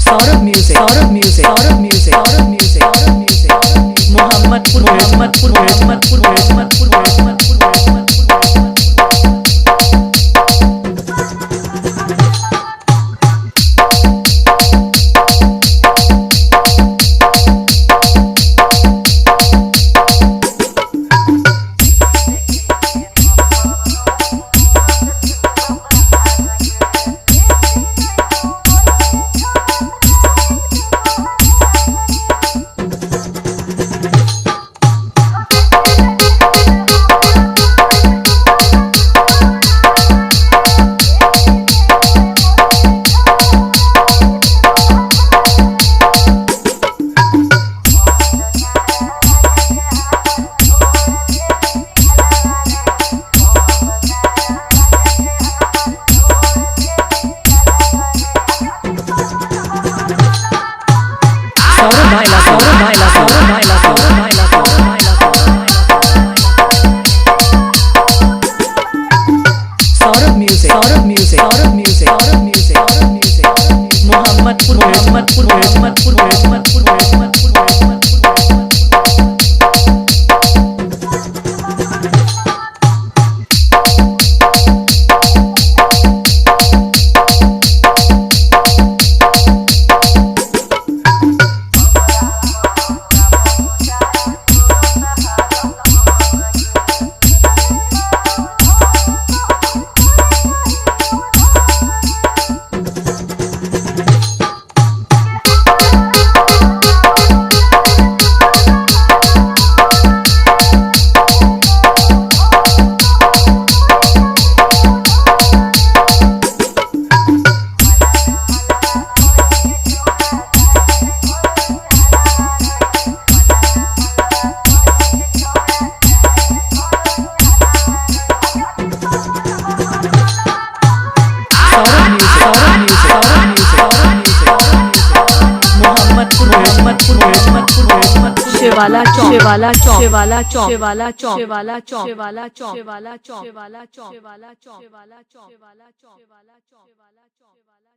Saurabh music, Saurabh music, Saurabh music, Saurabh music, Saurabh music, Mohammadpur, Mohammadpur, Mohammadpur, Mohammadpur, Mohammadpur, Mohammadpur. Saurabh music, Saurabh music, Saurabh music, Saurabh music, Saurabh music, Mohammadpur, Mohammadpur, Mohammadpur, Mohammadpur, Mohammadpur, Mohammadpur. Shivala Chowk, Shivala Chowk, Shivala Chowk, Shivala Chowk, Shivala Chowk, Shivala Chowk, Shivala Chowk, Shivala Chowk, Shivala Chowk, Shivala Chowk, Shivala Chowk, Shivala Chowk, Shivala Chowk, Shivala Chowk.